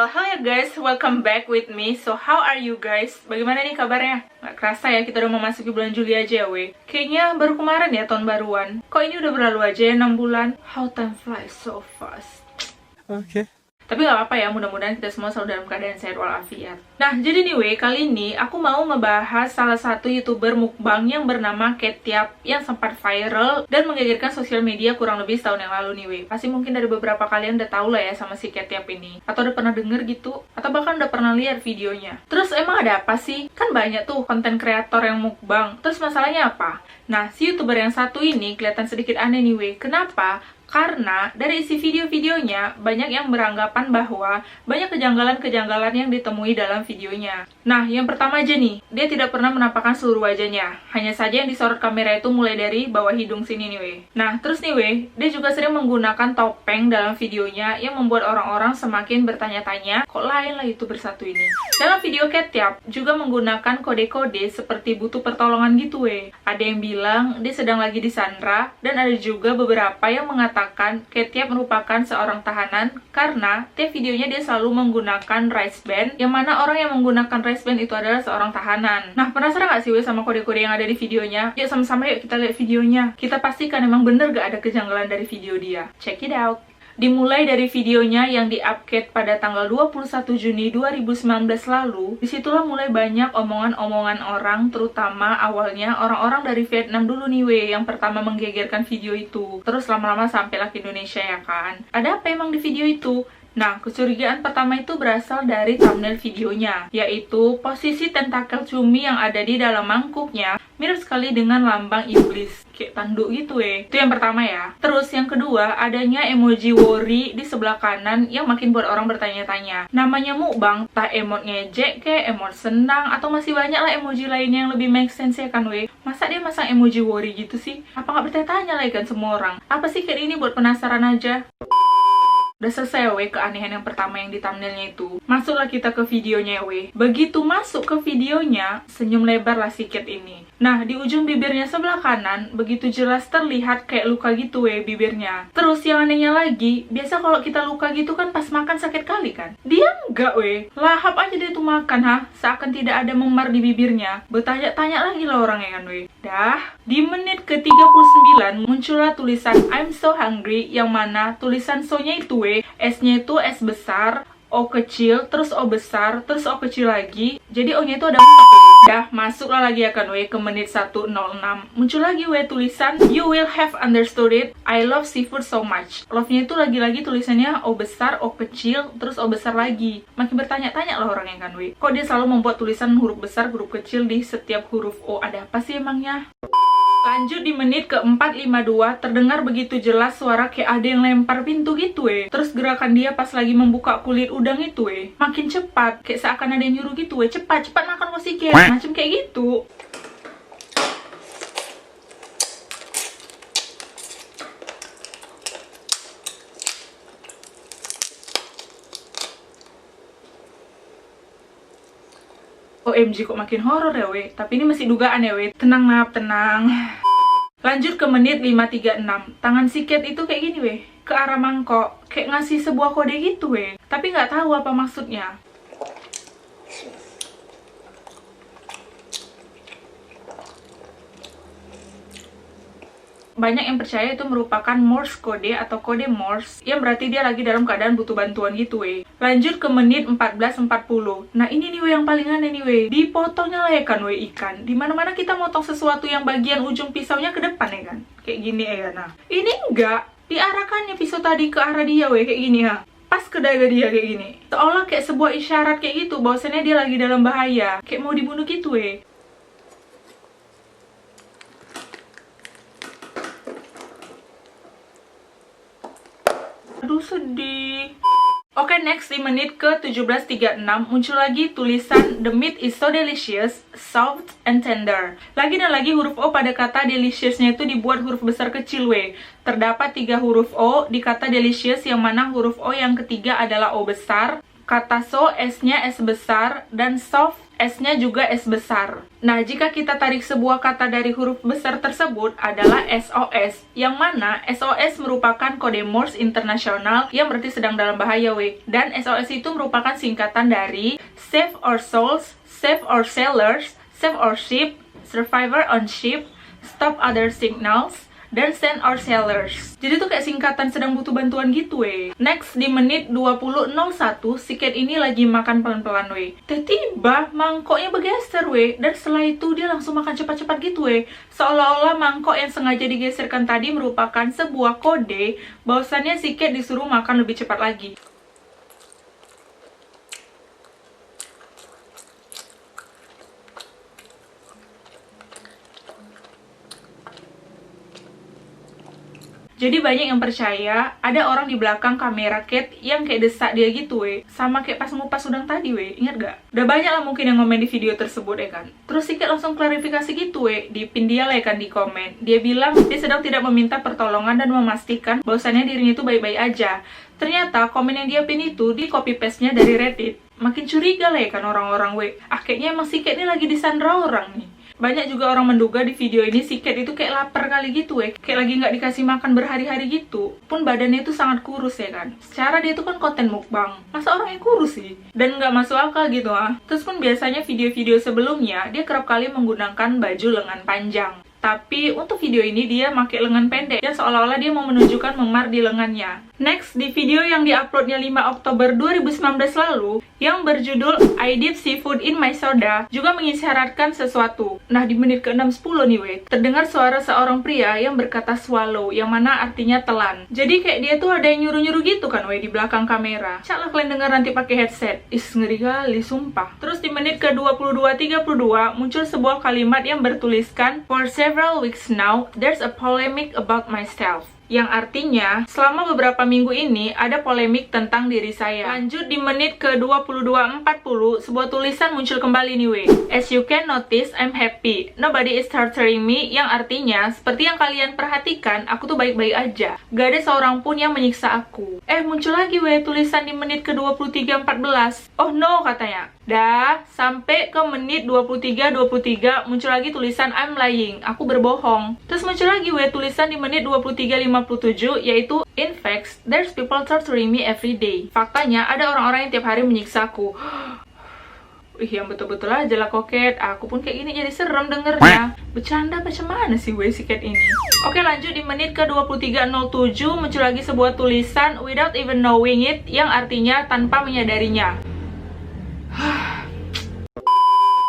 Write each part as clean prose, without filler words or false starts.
Hello ya guys, welcome back with me. So how are you guys? Bagaimana nih kabarnya? Gak kerasa ya kita udah memasuki bulan Juli aja ya weh. Kayaknya baru kemarin ya tahun baruan. Kok ini udah berlalu aja ya 6 bulan? How time flies so fast. Oke. Tapi gak apa-apa ya, mudah-mudahan kita semua selalu dalam keadaan sehat walafiat. Nah, jadi nih weh, kali ini aku mau ngebahas salah satu YouTuber mukbang yang bernama Ketiap yang sempat viral dan menggegerkan sosial media kurang lebih setahun yang lalu nih weh. Pasti mungkin dari beberapa kalian udah tahu lah ya sama si Ketiap ini. Atau udah pernah denger gitu, atau bahkan udah pernah lihat videonya. Terus emang ada apa sih? Kan banyak tuh konten kreator yang mukbang. Terus masalahnya apa? Nah, si YouTuber yang satu ini kelihatan sedikit aneh nih weh. Kenapa? Karena dari isi video-videonya banyak yang beranggapan bahwa banyak kejanggalan-kejanggalan yang ditemui dalam videonya. Nah, yang pertama aja nih, dia tidak pernah menampakkan seluruh wajahnya. Hanya saja yang disorot kamera itu mulai dari bawah hidung sini nih weh. Nah, terus nih weh, dia juga sering menggunakan topeng dalam videonya yang membuat orang-orang semakin bertanya-tanya, kok lain lah YouTuber satu ini. Dalam video Ketiap juga menggunakan kode-kode seperti butuh pertolongan gitu weh. Ada yang bilang dia sedang lagi disandra, dan ada juga beberapa yang mengatakan Ketiap merupakan seorang tahanan karena tiap videonya dia selalu menggunakan wristband, yang mana orang yang menggunakan wristband itu adalah seorang tahanan. Nah, penasaran gak sih weh sama kode-kode yang ada di videonya? Yuk sama-sama yuk kita lihat videonya. Kita pastikan emang bener gak ada kejanggalan dari video dia. Check it out. Dimulai dari videonya yang di-upload pada tanggal 21 Juni 2019 lalu, disitulah mulai banyak omongan-omongan orang, terutama awalnya orang-orang dari Vietnam dulu nih weh, yang pertama menggegerkan video itu. Terus lama-lama sampailah ke Indonesia ya kan. Ada apa emang di video itu? Nah, kecurigaan pertama itu berasal dari thumbnail videonya, yaitu posisi tentakel cumi yang ada di dalam mangkuknya mirip sekali dengan lambang iblis, kayak tanduk gitu Itu yang pertama ya. Terus yang kedua, adanya emoji worry di sebelah kanan yang makin buat orang bertanya-tanya. Namanya mukbang, tak emot ngejek ke, emot senang, atau masih banyak lah emoji lainnya yang lebih make sense ya kan weh. Masa dia masang emoji worry gitu sih? Apa nggak bertanya-tanya lah kan semua orang? Apa sih kayak ini buat penasaran aja? Udah selesai weh keanehan yang pertama yang di thumbnailnya itu. Masuklah kita ke videonya weh. Begitu masuk ke videonya, senyum lebar lah si Cat ini. Nah, di ujung bibirnya sebelah kanan, begitu jelas terlihat kayak luka gitu weh bibirnya. Terus yang anehnya lagi, biasa kalau kita luka gitu kan pas makan sakit kali kan? Dia enggak weh. Lahap aja dia tuh makan ha. Seakan tidak ada memar di bibirnya. Bertanya-tanya lagi lah orang ya kan weh. Dah, di menit ke-39 muncullah tulisan I'm so hungry, yang mana tulisan so-nya itu weh, S-nya itu S besar, O kecil, terus O besar, terus O kecil lagi. Jadi O-nya itu ada 4. Dah, masuklah lagi akan weh ke menit 1:06. Muncul lagi weh tulisan You will have understood it, I love seafood so much. Love-nya itu lagi-lagi tulisannya O besar, O kecil, terus O besar lagi. Makin bertanya-tanya lah orang yang kan weh. Kok dia selalu membuat tulisan huruf besar, huruf kecil di setiap huruf O? Ada apa sih emangnya? Lanjut di menit ke-4:52, terdengar begitu jelas suara kayak ada yang lempar pintu gitu Terus gerakan dia pas lagi membuka kulit udang itu makin cepat, kayak seakan ada yang nyuruh gitu cepat makan kosiket, macam kayak gitu. OMG kok makin horor ya weh. Tapi ini masih dugaan ya weh. Tenang nap, tenang. Lanjut ke menit 5:36. Tangan si Cat itu kayak gini weh, ke arah mangkok, kayak ngasih sebuah kode gitu weh. Tapi nggak tahu apa maksudnya. Banyak yang percaya itu merupakan Morse kode atau kode Morse, yang berarti dia lagi dalam keadaan butuh bantuan gitu weh. Lanjut ke menit 14:40. Nah ini nih weh yang paling aneh nih weh. Dipotongnya lah ya kan weh ikan. Dimana-mana kita motong sesuatu yang bagian ujung pisaunya ke depan ya kan. Kayak gini ya. Nah ini enggak. Diarahkannya pisau tadi ke arah dia weh kayak gini ha. Pas ke dada dia kayak gini. Seolah kayak sebuah isyarat kayak gitu bahwasannya dia lagi dalam bahaya. Kayak mau dibunuh gitu weh. Aduh sedih. Oke, next di menit ke-17:36 muncul lagi tulisan The meat is so delicious, soft and tender. Lagi dan lagi huruf O pada kata delicious-nya itu dibuat huruf besar kecil weh. Terdapat 3 huruf O di kata delicious, yang mana huruf O yang ketiga adalah O besar. Kata so, S-nya S besar, dan soft S-nya juga S besar. Nah, jika kita tarik sebuah kata dari huruf besar tersebut adalah SOS, yang mana SOS merupakan kode Morse internasional yang berarti sedang dalam bahaya, we. Dan SOS itu merupakan singkatan dari Save Our Souls, Save Our Sailors, Save Our Ship, Survivor on Ship, Stop Other Signals, dan Send Our Sailors. Jadi tuh kayak singkatan sedang butuh bantuan gitu, we. Next, di menit 20.01, si Cat ini lagi makan pelan-pelan, we. Tiba-tiba mangkoknya bergeser, we. Dan setelah itu dia langsung makan cepat-cepat gitu, we. Seolah-olah mangkok yang sengaja digeserkan tadi merupakan sebuah kode bahwasannya si Cat disuruh makan lebih cepat lagi. Jadi banyak yang percaya ada orang di belakang kamera Cat yang kayak desak dia gitu, we. Sama kayak pas ngupas udang tadi, we. Ingat gak? Udah banyak lah mungkin yang komen di video tersebut, ya kan? Terus si Cat langsung klarifikasi gitu, we. Dipin dia lah, ya kan, di komen. Dia bilang dia sedang tidak meminta pertolongan dan memastikan bahwasannya dirinya itu baik-baik aja. Ternyata komen yang dia pin itu di copy paste-nya dari Reddit. Makin curiga lah, ya kan, orang-orang, we. Kayaknya emang si Cat ini lagi disandra orang nih. Banyak juga orang menduga di video ini si Cat itu kayak lapar kali gitu, kayak lagi nggak dikasih makan berhari-hari gitu. Pun badannya itu sangat kurus, ya kan. Secara dia itu kan konten mukbang, masa orang yang kurus sih? Dan nggak masuk akal gitu, ah. Terus pun biasanya video-video sebelumnya dia kerap kali menggunakan baju lengan panjang. Tapi untuk video ini dia pakai lengan pendek, ya seolah-olah dia mau menunjukkan memar di lengannya. Next, di video yang diuploadnya 5 Oktober 2019 lalu, yang berjudul I Dip Seafood in My Soda, juga mengisyaratkan sesuatu. Nah, di menit ke-6:10 nih, we, terdengar suara seorang pria yang berkata swallow, yang mana artinya telan. Jadi kayak dia tuh ada yang nyuruh-nyuruh gitu kan, we, di belakang kamera. Cak lah kalian dengar nanti pakai headset. Ngeri kali, sumpah. Terus di menit ke-22:32 muncul sebuah kalimat yang bertuliskan For several weeks now, there's a polemic about myself. Yang artinya, selama beberapa minggu ini ada polemik tentang diri saya. Lanjut di menit ke-22:40, sebuah tulisan muncul kembali nih, we. As you can notice, I'm happy. Nobody is torturing me. Yang artinya, seperti yang kalian perhatikan, aku tuh baik-baik aja. Gak ada seorang pun yang menyiksa aku. Muncul lagi, we, tulisan di menit ke-23:14. Oh no, katanya. Dah, sampai ke menit 23:23 muncul lagi tulisan I'm lying, aku berbohong. Terus muncul lagi, we, tulisan di menit 23:57 yaitu in fact, there's people torturing me every day. Faktanya ada orang-orang yang tiap hari menyiksaku. Yang betul-betul aja lah koket. Aku pun kayak gini jadi serem dengernya. Bercanda macam mana sih, we, si Cat ini? Oke, lanjut di menit ke-23:07 muncul lagi sebuah tulisan without even knowing it, yang artinya tanpa menyadarinya.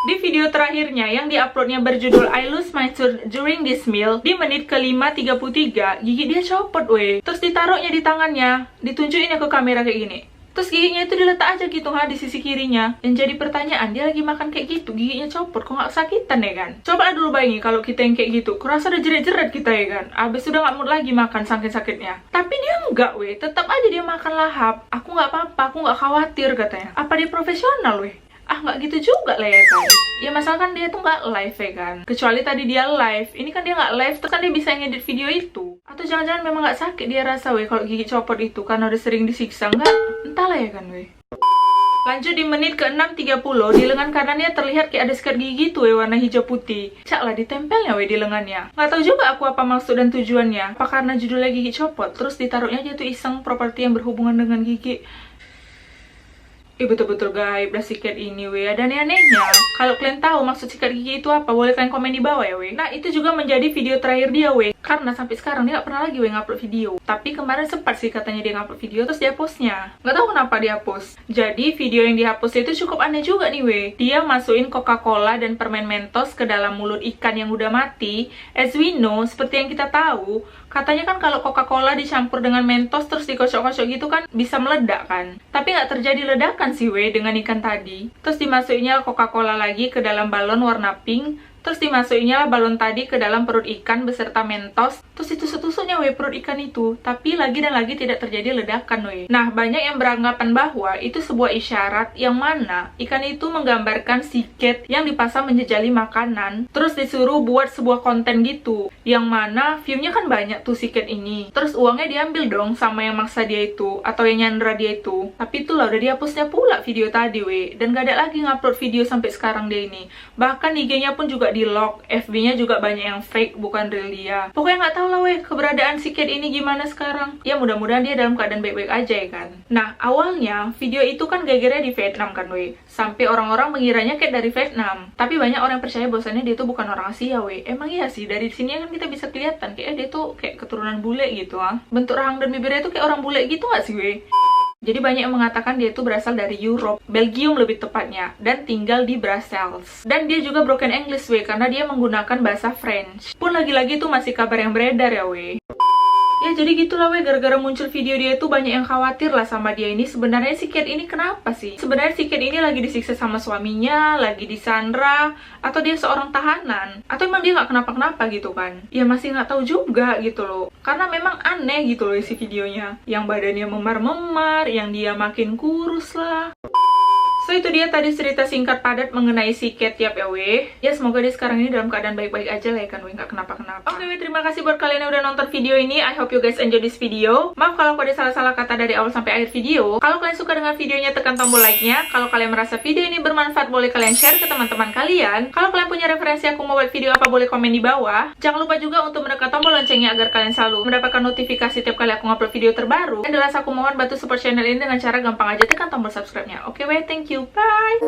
Di video terakhirnya yang diuploadnya berjudul I lose my tooth during this meal, di menit ke-5:33 gigi dia copot, we. Terus ditaruhnya di tangannya, ditunjukinnya ke kamera kayak gini. Terus giginya itu diletak aja gitu, di sisi kirinya. Yang jadi pertanyaan, dia lagi makan kayak gitu, giginya copot, kok nggak sakitan, ya kan? Coba dulu bayangin kalau kita yang kayak gitu, kurasa udah jerit-jerit kita, ya kan? Abis udah nggak mood lagi makan saking sakitnya. Tapi dia enggak, we. Tetap aja dia makan lahap. Aku nggak apa-apa, aku nggak khawatir, katanya. Apa dia profesional, we? Nggak gitu juga lah, ya kan? Ya masalah kan dia tuh nggak live, ya kan? Kecuali tadi dia live, ini kan dia nggak live, terus kan dia bisa ngedit video itu. Atau jangan-jangan memang nggak sakit dia rasa, we, kalau gigi copot itu karena udah sering disiksa, nggak? Entahlah, ya kan, we. Lanjut di menit ke-6:30, di lengan kanannya terlihat kayak ada sikat gigi tuh, we, warna hijau putih. Cak lah ditempelnya, we, di lengannya. Nggak tahu juga aku apa maksud dan tujuannya. Apa karena judulnya gigi copot, terus ditaruhnya aja tuh iseng properti yang berhubungan dengan gigi. Betul-betul gaib dah sikat ini, we. Dan anehnya, kalau kalian tahu maksud sikat gigi itu apa, boleh kalian komen di bawah, ya, we. Nah, itu juga menjadi video terakhir dia, we. Karena sampai sekarang dia gak pernah lagi, we, ngupload video. Tapi kemarin sempat sih katanya dia ngupload video, terus dia postnya. Nggak tahu kenapa dia post. Jadi video yang dihapus itu cukup aneh juga nih, we. Dia masukin Coca-Cola dan permen Mentos ke dalam mulut ikan yang udah mati. As we know, seperti yang kita tahu, katanya kan kalau Coca-Cola dicampur dengan Mentos terus dikocok-kocok gitu kan bisa meledak kan. Tapi nggak terjadi ledakan sih, we, dengan ikan tadi. Terus dimasukinnya Coca-Cola lagi ke dalam balon warna pink. Terus dimasukinnya lah balon tadi ke dalam perut ikan beserta Mentos. Terus ditusuk-tusuknya perut ikan itu. Tapi lagi dan lagi tidak terjadi ledakan Nah, banyak yang beranggapan bahwa itu sebuah isyarat yang mana ikan itu menggambarkan si cat yang dipasang menjejali makanan. Terus disuruh buat sebuah konten gitu. Yang mana view-nya kan banyak tuh si cat ini. Terus uangnya diambil dong sama yang maksa dia itu atau yang nyandra dia itu. Tapi itulah udah dihapusnya pula video tadi dan gak ada lagi ngupload video sampai sekarang dia ini. Bahkan IG-nya pun juga di lock, FB-nya juga banyak yang fake, bukan real dia. Pokoknya nggak tahu lah keberadaan si cat ini gimana sekarang. Ya mudah-mudahan dia dalam keadaan baik-baik aja ya kan. Nah, awalnya video itu kan gara-gara di Vietnam kan sampai orang-orang mengiranya cat dari Vietnam. Tapi banyak orang yang percaya bahwasannya dia tuh bukan orang Asia Emang iya sih, dari sini kan kita bisa kelihatan kayak dia tuh kayak keturunan bule gitu Bentuk rahang dan bibirnya tuh kayak orang bule gitu nggak sih Jadi banyak yang mengatakan dia itu berasal dari Europe, Belgium lebih tepatnya, dan tinggal di Brussels. Dan dia juga broken English karena dia menggunakan bahasa French. Pun lagi-lagi itu masih kabar yang beredar ya Ya jadi gitulah gara-gara muncul video dia itu banyak yang khawatir lah sama dia ini. Sebenarnya si cat ini kenapa sih? Sebenarnya si cat ini lagi disiksa sama suaminya, lagi disandra, atau dia seorang tahanan, atau emang dia nggak kenapa-kenapa gitu kan? Ya masih nggak tahu juga gitu loh. Karena memang aneh gitu loh isi videonya. Yang badannya memar-memar, yang dia makin kurus lah. So itu dia tadi cerita singkat padat mengenai si cat tiap ya Ya semoga dia sekarang ini dalam keadaan baik-baik aja lah ya kan nggak kenapa-kenapa. Oke terima kasih buat kalian yang udah nonton video ini. I hope you guys enjoy this video. Maaf kalau aku ada salah-salah kata dari awal sampai akhir video. Kalau kalian suka dengan videonya tekan tombol like-nya. Kalau kalian merasa video ini bermanfaat boleh kalian share ke teman-teman kalian. Kalau kalian punya referensi aku mau buat video apa boleh komen di bawah. Jangan lupa juga untuk menekan tombol loncengnya agar kalian selalu mendapatkan notifikasi tiap kali aku ngupload video terbaru. Dan jelas aku mohon bantu support channel ini dengan cara gampang aja tekan tombol subscribe-nya. Oke thank you. Bye.